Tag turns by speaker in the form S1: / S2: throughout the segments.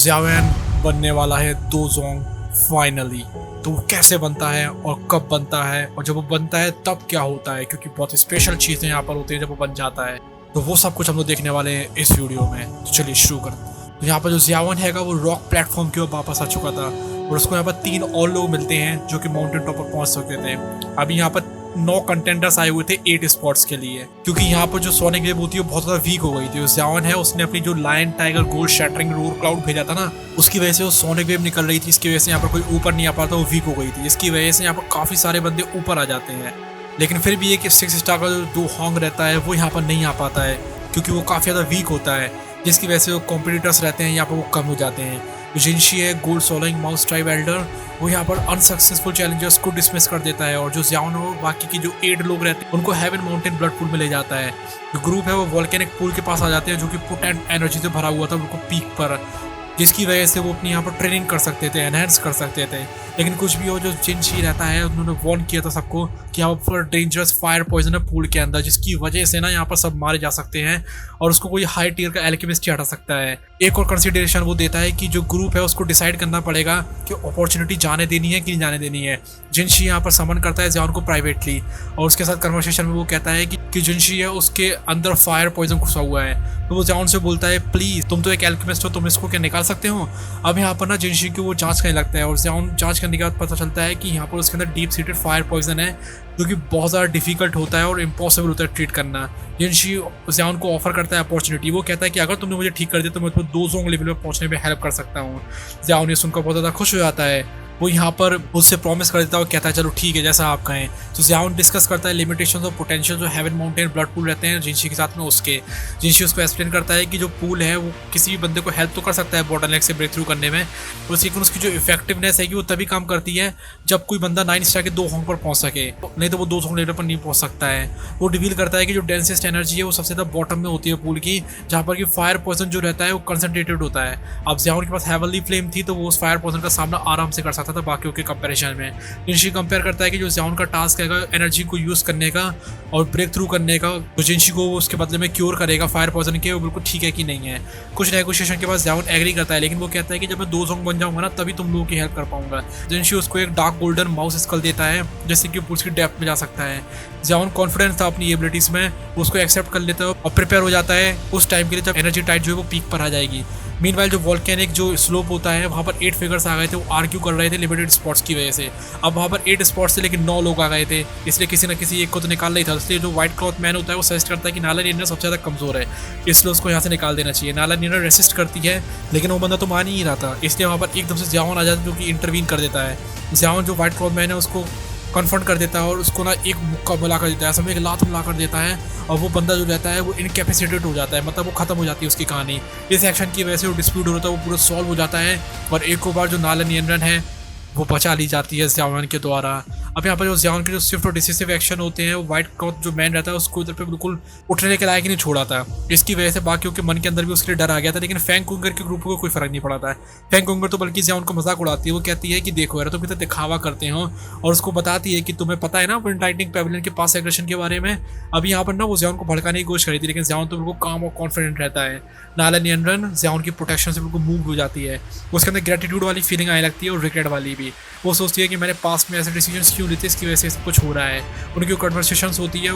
S1: ज़ियावेन बनने वाला है दो जोंग फाइनली। तो वो कैसे बनता है और कब बनता है और जब वो बनता है तब क्या होता है, क्योंकि बहुत स्पेशल चीज़ें यहाँ पर होती है जब वो बन जाता है। तो वो सब कुछ हम लोग देखने वाले हैं इस वीडियो में। तो चलिए शुरू करते हैं। तो यहाँ पर जो ज़ियावेन हैगा वो रॉक प्लेटफॉर्म की ओर वापस आ चुका था और उसको यहाँ पर 3 और लोग मिलते हैं जो कि माउंटेन टॉप पर पहुंच चुके थे। अभी यहाँ पर 9 कंटेंडर्स आए हुए थे 8 स्पॉट्स के लिए, क्योंकि यहाँ पर जो सोनिक वेव होती है वो बहुत ज़्यादा वीक हो गई थी। ज़ियावेन है उसने अपनी जो lion tiger gold shattering roar cloud भेजा था ना, उसकी वजह से वो सोनिक वेव निकल रही थी। इसकी वजह से यहाँ पर कोई ऊपर नहीं आ पाता, वो वीक हो गई थी। इसकी वजह से यहाँ पर काफ़ी सारे बंदे ऊपर आ जाते हैं, लेकिन फिर भी एक 6 स्टार का जो दो हॉन्ग रहता है वो यहाँ पर नहीं आ पाता है, क्योंकि वो काफ़ी ज़्यादा वीक होता है, जिसकी वजह से वो कॉम्पिटिटर्स रहते हैं यहाँ पर वो कम हो जाते हैं। जिनशी है gold soling mouse tribe Elder, वो यहाँ पर अनसक्सेसफुल चैलेंजर्स को डिसमिस कर देता है और जो ज़ियावेन और बाकी की जो 8 लोग रहते हैं उनको हेवन माउंटेन ब्लड पूल में ले जाता है। जो ग्रुप है वो वोल्केनिक पूल के पास आ जाते हैं जो कि पोटेंट एनर्जी से भरा हुआ था उनको पीक पर, जिसकी वजह से वो अपनी यहाँ पर ट्रेनिंग कर सकते थे, एनहेंस कर सकते थे। लेकिन कुछ भी हो, जो जिनशी रहता है उन्होंने वार्न किया था सबको कि यहाँ पर डेंजरस फायर पॉइजन है पूल के अंदर, जिसकी वजह से ना यहाँ पर सब मारे जा सकते हैं और उसको कोई हाई टियर का एल्केमिस्ट ही हटा सकता है। एक और कंसिडरेशन वो देता है कि जो ग्रुप है उसको डिसाइड करना पड़ेगा कि अपॉर्चुनिटी जाने देनी है कि नहीं जाने देनी है। जिनशी यहाँ पर समन करता है ज़ियावेन को प्राइवेटली और उसके साथ कन्वर्सेशन में वो कहता है कि जिनशी है उसके अंदर फायर पॉइजन घुसा हुआ है। तो वो ज़ियावेन से बोलता है प्लीज़ तुम तो एक एल्केमिस्ट हो, तुम इसको क्या निकाल सकते हो। अब यहाँ पर ना जिनशी की वो जांच करने लगता है और ज़ियावेन जांच करने के बाद पता चलता है कि यहाँ पर उसके अंदर डीप सीटेड फायर पॉइजन है, जो कि बहुत ज़्यादा डिफिकल्ट होता है और इम्पॉसिबल होता है ट्रीट करना। जिनशी ज़ियावेन को ऑफर करता है अपॉर्चुनिटी। वो कहता है कि अगर तुमने मुझे ठीक कर दिया तो मैं तुम्हें 2 जोंग लेवल पर पहुंचने में हेल्प कर सकता हूँ। ज़ियावेन ये सुनकर बहुत ज़्यादा खुश हो जाता है। वो यहाँ पर उससे प्रॉमिस कर देता है और कहता है चलो ठीक है जैसा आप कहें। तो ज़ियावेन डिस्कस करता है लिमिटेशंस और पोटेंशियल जो हेवन माउंटेन ब्लड पूल रहते हैं जिनशी के साथ में उसके। जिनशी उसको एक्सप्लेन करता है कि जो पूल है वो किसी भी बंदे को हेल्प तो कर सकता है बॉटलनेक से ब्रेक थ्रू करने में, लेकिन उसकी जो इफेक्टिवनेस है कि वो तभी काम करती है जब कोई बंदा 9 स्टार के 2 हॉन्ग पर पहुंच सके, नहीं तो वो 2 हॉन्ग लेवल पर नहीं पहुंच सकता है। वो रिवील करता है कि जो डेंसेस्ट एनर्जी है वो सबसे ज़्यादा बॉटम में होती है पूल की, जहाँ पर कि फायर पॉइजन जो रहता है वो कंसनट्रेटेड होता है। अब ज़ियावेन के पास हेवनली फ्लेम थी तो वो उस फायर पॉइजन का सामना आराम से कर सकता था बाकियों के कंपैरिजन में। जिनशी कंपेयर करता है कि जो ज़ियावेन का टास्क है एनर्जी को यूज़ करने का और ब्रेक थ्रू करने का, जो जिनशी को उसके बदले में क्योर करेगा फायर पॉइजन के, वो बिल्कुल ठीक है कि नहीं है। कुछ नेगोशिएशन के बाद ज़ियावेन एग्री करता है, लेकिन वो कहता है कि जब मैं 2 जोंग बन जाऊंगा ना तभी तुम लोगों की हेल्प कर पाऊंगा। जिनशी उसको एक डार्क गोल्डन माउस स्कल देता है जिससे कि उसकी डेप्थ में जा सकता है। ज़ियावेन कॉन्फिडेंस था अपनी एबिलिटीज़ में, उसको एक्सेप्ट कर लेता है और प्रिपेयर हो जाता है उस टाइम के लिए जब एनर्जी टाइट जो है वो पीक पर आ जाएगी। मीनवाइल जो वोल्केनिक जो स्लोप होता है वहाँ पर 8 फिगर्स आ गए थे, वो आर्ग्यू कर रहे थे लिमिटेड स्पॉट्स की वजह से। अब वहाँ पर 8 स्पॉट्स थे लेकिन 9 लोग आ गए थे, इसलिए किसी न किसी एक को तो निकालना ही था। इसलिए जो व्हाइट क्लॉथ मैन होता है वो सजेस्ट करता है कि नाला नियनर सबसे ज़्यादा कमज़ोर है, इसलिए उसको यहाँ से निकाल देना चाहिए। नाला नियनर रेसिस्ट करती है लेकिन वो बंदा तो मान ही नहीं रहा था, इसलिए वहाँ पर एकदम से ज़ियावेन आ जाता है जो कि इंटरवीन कर देता है। ज़ियावेन जो व्हाइट क्लॉथ मैन है उसको कन्फ्रंट कर देता है और उसको ना एक मुक्का मिला कर देता है, समझ एक लात मिला कर देता है और वो बंदा जो रहता है वो इनकैपेसिटेड हो जाता है, मतलब वो खत्म हो जाती है उसकी कहानी। इस एक्शन की वजह से वो डिस्प्यूट हो रहा था वो पूरा सॉल्व हो जाता है और एक बार जो नाला नियंत्रण है वो बचा ली जाती है ज़ियावेन के द्वारा। अब यहाँ पर जो ज़ियावेन के जो स्विफ्ट और डिसिसिव एक्शन होते हैं वो व्हाइट क्लॉथ जो मैन रहता है उसको इधर पे बिल्कुल उठने के लायक ही नहीं छोड़ा था। इसकी वजह से बाकियों के मन के अंदर भी उसके लिए डर आ गया था, लेकिन फैंग कुंगर के ग्रुप को कोई फर्क नहीं पड़ा था। फैंग कुंगर तो बल्कि ज़ियावेन को मजाक उड़ाती है। वो कहती है कि देखो यार तुम कितना दिखावा करते हो, और उसको बताती है कि तुम्हें पता है ना विंड लाइटनिंग पैविलियन के पास एग्रेशन के बारे में। अभी यहाँ पर ना वो ज़ियावेन को भड़काने की कोशिश करी थी, लेकिन ज़ियावेन तो बिल्कुल काम और कॉन्फिडेंट रहता है। नाला नियंत्रण ज़ियावेन की प्रोटेक्शन से बिल्कुल मूव हो जाती है, उसके अंदर ग्रेटिट्यूड वाली फीलिंग आने लगती है और रिग्रेट वाली भी। वो सोचती है कि मैंने पास्ट में ऐसे डिसीजंस क्यों लेते, इसकी वजह से सब कुछ हो रहा है। उनकी जो कन्वर्सेशंस होती है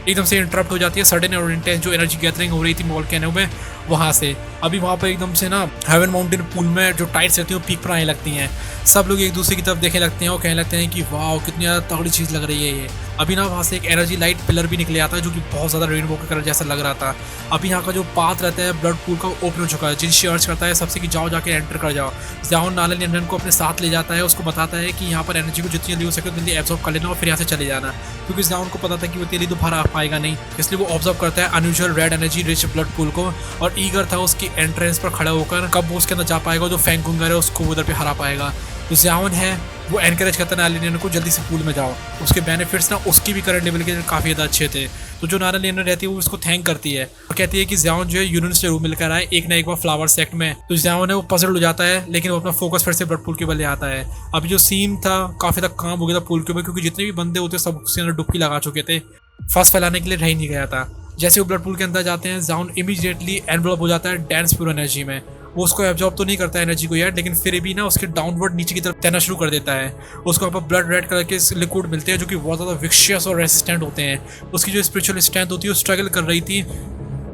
S1: एकदम से इंटरप्ट हो जाती है सडन और इंटेंस जो एनर्जी गैदरिंग हो रही थी वोल्केनो में वहाँ से। अभी वहाँ पर एकदम से ना हेवन माउंटेन पूल में जो टाइड्स रहती हैं वो पीक पर आने लगती हैं। सब लोग एक दूसरे की तरफ देखने लगते हैं और कहने लगते हैं कि वाह कितनी ज़्यादा तगड़ी चीज़ लग रही है ये। अभी ना वहाँ से एक एनर्जी लाइट पिलर भी निकले आता है जो कि बहुत ज़्यादा रेनबो के कलर जैसा लग रहा था। अभी यहाँ का जो पाथ रहता है ब्लड पूल का ओपन हो चुका है। जिनशी अर्ज करता है सबसे कि जाओ जाके एंटर कर जाओ। ज़ियावेन नाला नियंत्रण को अपने साथ ले जाता है, उसको बताता है कि यहाँ पर एनर्जी को जितनी जल्दी हो सके उतनी एब्जॉर्ब कर लेना और फिर यहाँ से चले जाना, क्योंकि ज़ियावेन को पता था कि वो तेली दोबारा आ पाएगा नहीं, इसलिए वो ऑब्जर्व करता है unusual red energy rich blood pool को और ईगर था उसकी एंट्रेंस पर खड़ा होकर कब वो उसके अंदर जा पाएगा, जो फैंग कुंगर है उसको उधर पे हरा पाएगा। तो ज़ियावेन है वो एनकरेज करता है नाला नियंत्रण को जल्दी से पूल में जाओ। उसके बेनिफिट्स ना उसकी भी करंट लेवल के काफ़ी ज़्यादा अच्छे थे। तो जो नाला नियंत्रण रहती है वो उसको थैंक करती है और कहती है कि ज़ियावेन जो है यूनियन से जरूर मिलकर आए एक ना एक बार फ्लावर सेक्ट में। तो ज़ियावेन है वो पजल हो जाता है, लेकिन वो अपना फोकस फिर से ब्लड पूल के ऊपर ले आता है। अभी जो सीन था काफ़ी तक काम हो गया था पूल के ऊपर, क्योंकि जितने भी बंदे होते सब उसके अंदर डुबकी लगा चुके थे, फर्स्ट फैलाने के लिए रह ही नहीं गया था। जैसे वो ब्लड पूल के अंदर जाते हैं, जाउन इमीडिएटली एनवलप हो जाता है डेंस प्योर एनर्जी में। वो उसको एब्जॉर्ब तो नहीं करता है एनर्जी को यार, लेकिन फिर भी ना उसके डाउनवर्ड नीचे की तरफ तैरना शुरू कर देता है। उसको यहाँ पर ब्लड रेड कलर के लिक्विड मिलते हैं जो कि बहुत ज़्यादा विक्शियस और रेसिस्टेंट होते हैं। उसकी जो स्पिरिचुअल स्ट्रेंथ होती है वो स्ट्रगल कर रही थी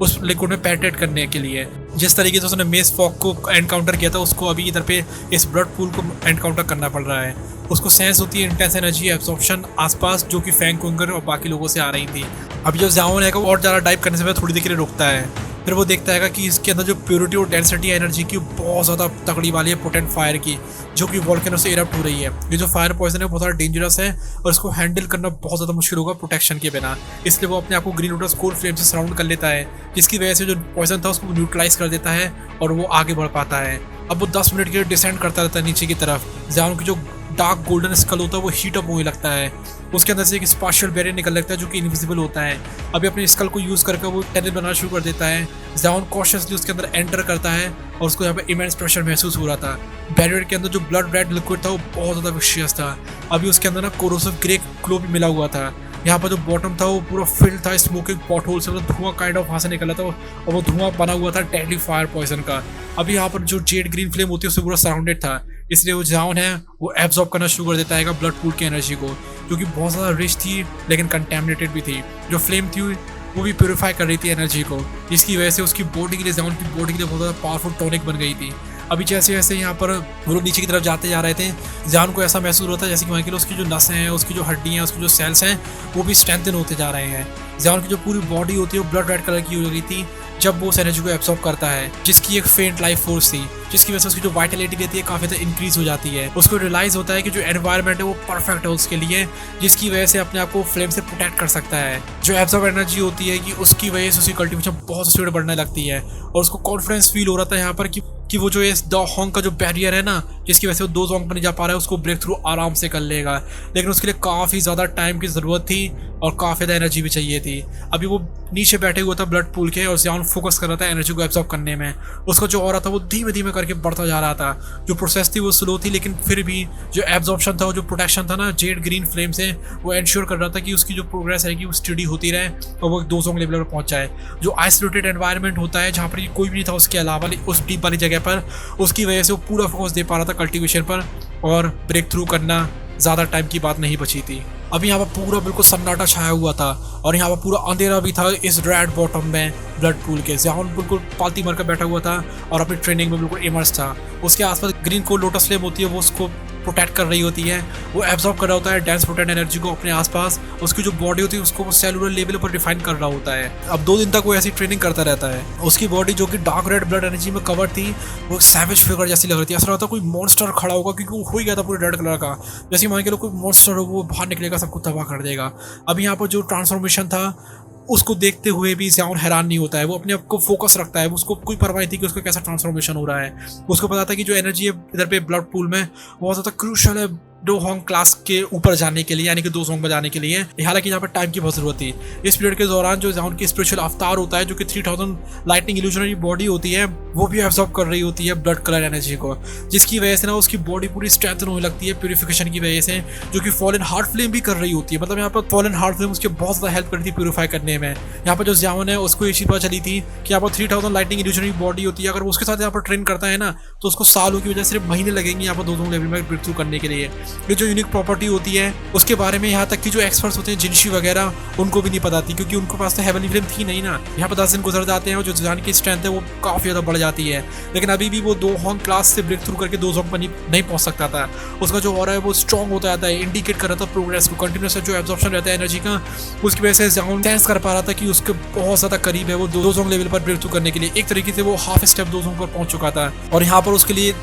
S1: उस लिक्विड में पेनिट्रेट करने के लिए। जिस तरीके से उसने मेस फॉग को एनकाउंटर किया था, उसको अभी इधर पे इस ब्लड पूल को एनकाउंटर करना पड़ रहा है। उसको सेंस होती है इंटेंस एनर्जी एब्जॉर्प्शन आसपास, जो कि फैंग कुंगर और बाकी लोगों से आ रही थी। अभी जो जाओन है वो और ज़्यादा डाइव करने से पहले थोड़ी देर के लिए रुकता है। फिर वो देखता है कि इसके अंदर जो प्योरिटी और डेंसिटी है एनर्जी की बहुत ज़्यादा तगड़ी वाली है, पोटेंट फायर की, जो कि वॉल्केनो से इरप्ट हो रही है। ये जो फायर पॉइजन है बहुत ज़्यादा डेंजरस है और इसको हैंडल करना बहुत ज़्यादा मुश्किल होगा प्रोटेक्शन के बिना। इसलिए वो अपने आप को ग्रीन लोटस कोर फ्लेम से सराउंड कर लेता है, जिसकी वजह से जो पॉइजन था उसको न्यूट्रलाइज कर देता है और वो आगे बढ़ पाता है। अब वो 10 मिनट के लिए डिसेंड करता रहता है नीचे की तरफ। जान की जो डार्क गोल्डन स्कल होता है वो हीट अप होने लगता है। उसके अंदर से एक स्पाशियल बैरियर निकल लगता है जो कि इनविजिबल होता है। अभी अपने स्कल को यूज़ करके वो टनल बनाना शुरू कर देता है। जाउन कॉशियसली उसके अंदर एंटर करता है और उसको यहाँ पे इमेंस प्रेशर महसूस हो रहा था। बैरियर के अंदर जो ब्लड रेड लिक्विड था वो बहुत ज़्यादा विशियस था। अभी उसके अंदर ना कोरोसिव ग्रे ग्लो भी मिला हुआ था। यहाँ पर जो बॉटम था वो पूरा फिल्ड था स्मोकिंग पॉट होल से, मतलब धुआं काइंड ऑफ वहाँ से निकला था और वो धुआं बना हुआ था डेडली फायर पॉइजन का। अभी यहाँ पर जो जेड ग्रीन फ्लेम होती है उससे पूरा सराउंडेड था, इसलिए वो जाउन है वो एब्जॉर्ब करना शुरू कर देता है ब्लड पूल की एनर्जी को, जो कि बहुत ज़्यादा रिच थी लेकिन कंटेमिनेटेड भी थी। जो फ्लेम थी वो भी प्योरीफाई कर रही थी एनर्जी को, जिसकी वजह से उसकी बॉडी के लिए, जाउन की बॉडी के लिए बहुत ज़्यादा पावरफुल टॉनिक बन गई थी। अभी जैसे जैसे यहाँ पर वो लोग नीचे की तरफ जाते जा रहे थे, जान को ऐसा महसूस होता है जैसे कि वहाँ के लिए उसकी जो नसें हैं, उसकी जो हड्डियाँ हैं, उसकी जो सेल्स हैं वो भी स्ट्रेंथन होते जा रहे हैं। जान की जो पूरी बॉडी होती है वो ब्लड रेड कलर की हो गई थी जब वो उस एनर्जी को एब्सॉर्ब करता है, जिसकी एक फेंट लाइफ फोर्स थी, जिसकी वजह से उसकी जो वाइटलिटी रहती है काफ़ी ज़्यादा इंक्रीज हो जाती है। उसको रियलाइज़ होता है कि जो एनवायरनमेंट है वो परफेक्ट है उसके लिए, जिसकी वजह से अपने आप को फ्लेम से प्रोटेक्ट कर सकता है। जो एब्सॉर्ब एनर्जी होती है कि उसकी वजह से उसकी कल्टिवेशन बहुत स्पीड बढ़ने लगती है और उसको कॉन्फिडेंस फील हो रहा था यहाँ पर कि वो जो इस द होंग का जो बैरियर है ना, जिसकी वजह से वो दो जोंग पर नहीं जा पा रहा है, उसको ब्रेक थ्रू आराम से कर लेगा। लेकिन उसके लिए काफ़ी ज़्यादा टाइम की ज़रूरत थी और काफ़ी ज़्यादा एनर्जी भी चाहिए थी। अभी वो नीचे बैठे हुआ था ब्लड पूल के और जान फोकस कर रहा था एनर्जी को एब्जॉर्ब करने में। उसका जो ऑरा था वो धीमे धीमे करके बढ़ता जा रहा था। जो प्रोसेस थी वो स्लो थी, लेकिन फिर भी जो एब्जॉर्प्शन था, जो प्रोटेक्शन था ना जेड ग्रीन फ्लेम से, वो इंश्योर कर रहा था कि उसकी जो प्रोग्रेस है कि वो स्टडी होती रहे और वो दो जोंग लेवल पर पहुंच जाए। जो आइसोलेटेड एनवायरनमेंट होता है जहाँ पर कोई भी नहीं था उसके अलावा उस डीप वाली जगह पर, उसकी वजह से वो पूरा फोकस दे पा रहा था कल्टिवेशन पर और ब्रेक थ्रू करना ज़्यादा टाइम की बात नहीं बची थी। अभी यहाँ पर पूरा बिल्कुल सन्नाटा छाया हुआ था और यहाँ पर पूरा अंधेरा भी था इस रेड बॉटम में ब्लड पूल के। जान बिल्कुल पालती मर कर बैठा हुआ था और अपनी ट्रेनिंग में बिल्कुल इमर्स था। उसके आसपास ग्रीन को लोटस फ्लेम होती है, वो उसको प्रोटेक्ट कर रही होती है, वो एब्जॉर्ब कर रहा होता है डेंस पोटेंट एनर्जी को अपने आसपास। उसकी जो बॉडी होती है उसको वो सेलुलर लेवल पर डिफाइन कर रहा होता है। अब 2 दिन तक वो ऐसी ट्रेनिंग करता रहता है। उसकी बॉडी जो कि डार्क रेड ब्लड एनर्जी में कवर थी वो सैवेज फिगर जैसी लग रही थी। ऐसा लगता कोई मॉन्स्टर खड़ा होगा, क्योंकि वो हो ही गया था पूरे रेड कलर का। जैसे मान के लोग कोई मॉन्स्टर हो वो बाहर निकलेगा, सबको तबाह कर देगा। अब यहाँ पर जो ट्रांसफॉर्मेशन था उसको देखते हुए भी जाउन हैरान नहीं होता है। वो अपने आप को फोकस रखता है, उसको कोई परवाह नहीं थी कि उसका कैसा ट्रांसफॉर्मेशन हो रहा है। उसको पता था कि जो एनर्जी है इधर पे ब्लड पूल में बहुत ज़्यादा क्रूशल है दो होंग क्लास के ऊपर जाने के लिए, यानी कि 2 जोंग में जाने के लिए। हालांकि यहाँ पर टाइम की बहुत जरूरत थी। इस पीरियड के दौरान जो जाउन की स्पिरिचुअल अवतार होता है, जो कि 3000 लाइटनिंग इल्यूजनरी बॉडी होती है, वो भी एब्जॉर्ब कर रही होती है ब्लड कलर एनर्जी को, जिसकी वजह से ना उसकी बॉडी पूरी स्ट्रेंथन होने लगती है प्यूरिफिकेशन की वजह से, जो कि फॉलन हार्ट फ्लेम भी कर रही होती है। मतलब यहाँ पर फॉलन हार्ट फ्लेम उसके बहुत ज़्यादा हेल्प करती है प्यूरिफाई करने में। यहाँ पर जो जाउन है उसको ये चीज़ पता चली थी कि यहाँ पर 3000 लाइटनिंग इल्यूजनरी बॉडी होती है। अगर उसके साथ यहाँ पर ट्रेन करता है ना तो उसको सालों की वजह सिर्फ महीने लगेंगे यहाँ पर 2 जोंग लेवल में ब्रेक थ्रू करने के लिए। ये जो यूनिक प्रॉपर्टी होती है उसके बारे में यहाँ तक कि जो एक्सपर्ट्स होते हैं जिनशी वगैरह, उनको भी नहीं पता थी, क्योंकि उनको पास तो हेवनली फ्लेम थी नहीं ना। यहाँ पर 10 दिन गुजर जाते हैं और जो जान की स्ट्रेंथ है वो काफ़ी ज़्यादा बढ़ जाती है, लेकिन अभी भी वो 2 होंग क्लास से ब्रेक थ्रू करके 2 जोंग पर नहीं पहुंच सकता था। उसका जो ऑरा है वो स्ट्रॉन्ग होता जाता है, इंडिकेट कर रहा था प्रोग्रेस को। कंटिन्यूस जो एब्जॉर्प्शन रहता है एनर्जी का, उसकी वजह से जाउन सेंस कर पा रहा था कि उसके बहुत ज़्यादा करीब है वो 2 जोंग लेवल पर ब्रेक थ्रू करने के लिए। एक तरीके से वो हाफ स्टेप 2 जोंग पर पहुंच चुका था और यहाँ पर उसके लिए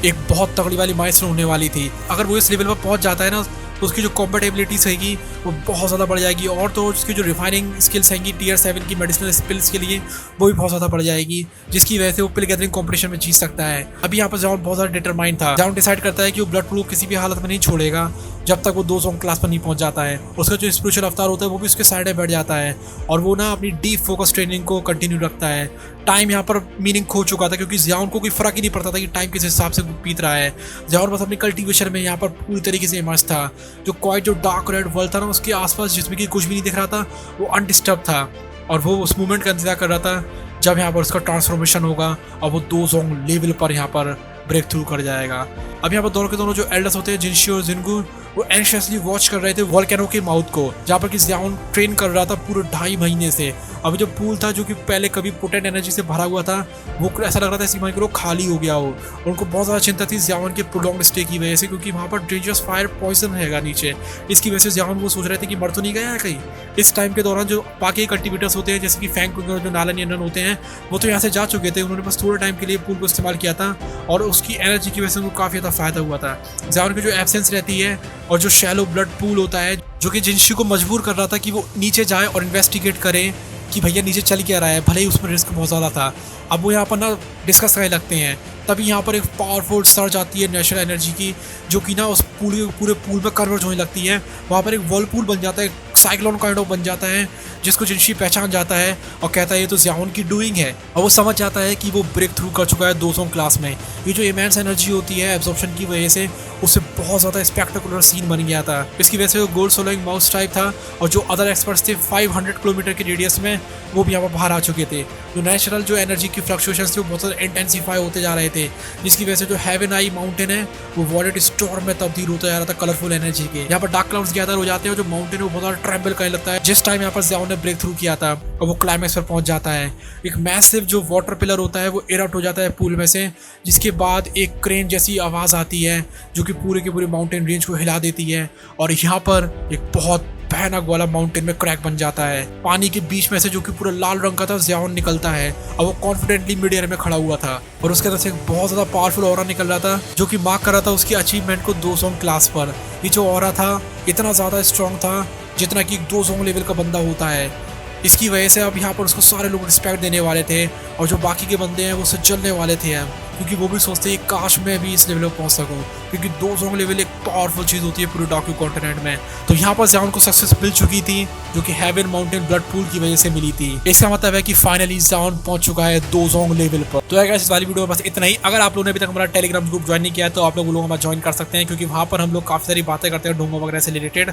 S1: एक बहुत तगड़ी वाली माइलस्टोन होने वाली थी। अगर वो इस लेवल पर पहुंच जाता है ना तो उसकी जो कॉम्पेटेबिलिटीज रहेगी वो बहुत ज़्यादा बढ़ जाएगी, और तो उसकी जो रिफाइनिंग स्किल्स हैंगी टीयर 7 की मेडिसिनल स्किल्स के लिए वो भी बहुत ज़्यादा बढ़ जाएगी, जिसकी वजह से वो पिल गैदरिंग कॉम्पिटिशन में जीत सकता है। अभी यहाँ पर जाउन बहुत ज़्यादा डिटरमाइंड था। जाउन डिसाइड करता है कि वो ब्लड पूल किसी भी हालत में नहीं छोड़ेगा जब तक वो 2 जोंग क्लास पर नहीं पहुंच जाता है। उसका जो स्पिरिचुअल अवतार होता है वो भी उसके साइड में बैठ जाता है और वो ना अपनी डीप फोकस ट्रेनिंग को कंटिन्यू रखता है। टाइम यहाँ पर मीनिंग खो चुका था, क्योंकि जाउन को कोई फर्क ही नहीं पड़ता था कि टाइम किस हिसाब से बीत रहा है। जाउन बस अपनी कल्टिवेशन में यहाँ पर पूरी तरीके से इमर्स था। जो क्वाइट जो डार्क रेड वर्ल्ड था ना उसके आसपास जिसमें कि कुछ भी नहीं दिख रहा था वो अनडिस्टर्ब था, और वो उस मोमेंट का इंतजार कर रहा था जब यहाँ पर उसका ट्रांसफॉर्मेशन होगा और वो दो जोंग लेवल पर यहाँ पर ब्रेक थ्रू कर जाएगा। अब यहाँ पर दोनों के दोनों जो एल्डर्स होते हैं, जिनशी और जिनगू, वो एंशियसली वॉच कर रहे थे वोल्केनो के माउथ को, जहाँ पर कि ज़ियाओन ट्रेन कर रहा था पूरे 2.5 महीने से। अभी जो पूल था जो कि पहले कभी पोटेंट एनर्जी से भरा हुआ था, वो ऐसा लग रहा था इसी महीने को खाली हो गया हो। उनको बहुत ज़्यादा चिंता थी ज़ियाओन के प्रोलॉन्ग स्टे की वजह से, क्योंकि वहाँ पर डेंजरस फायर पॉइजन रहेगा नीचे। इसकी वजह से ज़ियाओन वो सोच रहे थे कि मर तो नहीं गया है कहीं। इस टाइम के दौरान जो बाकी कल्टिवेटर्स होते हैं जैसे कि फैंग जो नालन यनन होते हैं, वो तो यहाँ से जा चुके थे। उन्होंने बस थोड़े टाइम के लिए पूल को इस्तेमाल किया था और उसकी एनर्जी की वजह से उनको काफ़ी ज़्यादा फायदा हुआ था। ज़ियाओन की जो एब्सेंस रहती है और जो शैलो ब्लड पूल होता है, जो कि जिनशी को मजबूर कर रहा था कि वो नीचे जाए और इन्वेस्टिगेट करे कि भैया नीचे चल क्या रहा है, भले ही उसमें रिस्क बहुत ज़्यादा था। अब वो यहाँ पर ना डिस्कस करने लगते हैं, तभी यहाँ पर एक पावरफुल सर्ज आती है नेचुरल एनर्जी की, जो कि ना उस पूरे पूल में कन्वर्ट होने लगती है। वहाँ पर एक वर्लपूल बन जाता है, साइक्लोन काइंड ऑफ बन जाता है, जिसको जिनशी पहचान जाता है और कहता है ये तो ज़ियाओन की डूइंग है। और वो समझ जाता है कि वो ब्रेक थ्रू कर चुका है 200 क्लास में। ये जो इमेंस एनर्जी होती है एब्जॉर्प्शन की वजह से, उससे बहुत ज़्यादा स्पेक्टेकुलर सीन बन गया था। इसकी वजह से वो गोल्ड सोलोइंग माउस टाइप था और जो अदर एक्सपर्ट्स थे 500 किलोमीटर के रेडियस में, वो भी यहाँ पर बाहर आ चुके थे। जो नेचुरल जो एनर्जी की फ्लक्चुएशंस थे वो बहुत ज़्यादा इंटेंसीफाई होते जा रहे थे, जिसकी वजह से जो हेवन आई माउंटेन है वो वॉलेट स्टॉर्म में तब्दील होता जा रहा था कलरफुल एनर्जी के। यहाँ पर डार्क क्लाउड्स गैदर हो जाते हैं और जो माउंटेन है वो बहुत ज़्यादा ट्रैम्बल करने लगता है। जिस टाइम यहाँ पर ज़ियाओन ने ब्रेक थ्रू किया था और वो क्लाइमैक्स पर पहुंच जाता है, एक मैसिव जो वाटर पिलर होता है वो इरप्ट हो जाता है पूल में से, जिसके बाद एक क्रेन जैसी आवाज़ आती है जो कि पूरे के पूरे माउंटेन रेंज को हिला देती है। और यहाँ पर एक बहुत भयानक वाला माउंटेन में क्रैक बन जाता है। पानी के बीच में से जो कि पूरा लाल रंग का था, ज़ियाओन निकलता है और वो कॉन्फिडेंटली मिड एयर में खड़ा हुआ था और उसके अंदर से एक बहुत ज़्यादा पावरफुल ऑरा निकल रहा था, जो कि मार्क कर रहा था उसकी अचीवमेंट को 200 क्लास पर। ये जो ऑरा था इतना ज़्यादा स्ट्रॉन्ग था जितना कि 200 लेवल का बंदा होता है। इसकी वजह से अब यहाँ पर उसको सारे लोग रिस्पेक्ट देने वाले थे और जो बाकी के बंदे हैं वो उससे जलने वाले थे अब, क्योंकि वो भी सोचते हैं काश मैं भी इस लेवल पर पहुँच सकूँ, क्योंकि 200 लेवल एक पावरफुल चीज़ होती है पूरे डार्क कॉन्टिनेंट में। तो यहाँ पर ज़ियाओन को सक्सेस मिल चुकी थी, जो कि हेवन माउंटेन ब्लड पूल की वजह से मिली थी। इसका मतलब है कि फाइनली ज़ियाओन पहुंच चुका है 200 लेवल पर। तो गाइस इस वाली वीडियो में बस इतना ही। अगर आप लोगों ने अभी तक हमारा टेलीग्राम ग्रुप ज्वाइन नहीं किया है तो आप लोग हमारा ज्वाइन कर सकते हैं, क्योंकि वहाँ पर हम लोग काफ़ी सारी बातें करते हैं डोंगो वगैरह से रिलेटेड।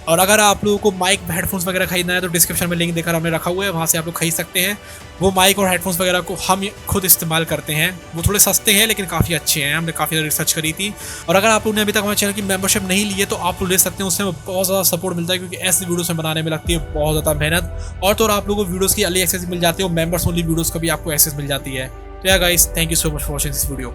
S1: और अगर आप लोगों को माइक हेडफोन्स वगैरह खरीदना है तो डिस्क्रिप्शन में लिंक देकर हमने रखा हुआ है, वहाँ से आप लोग खरीद सकते हैं। वो माइक और हेडफोन्स वगैरह को हम खुद इस्तेमाल करते हैं, वो थोड़े सस्ते हैं लेकिन काफ़ी अच्छे हैं, हमने काफ़ी रिसर्च करी थी। और अगर आप लोगों ने अभी तक हमारे चैनल की मेंबरशिप नहीं ली है तो आप लोग ले सकते हैं, उससे बहुत ज़्यादा सपोर्ट मिलता है, क्योंकि ऐसी वीडियोस में बनाने में लगती है बहुत ज़्यादा मेहनत। और तो आप लोगों को वीडियोज़ की अर्ली एक्सेस मिल जाती है और मेंबर्स ओनली वीडियोज़ का भी आपको एक्सेस मिल जाती है। तो यार guys, thank you so much for watching this video.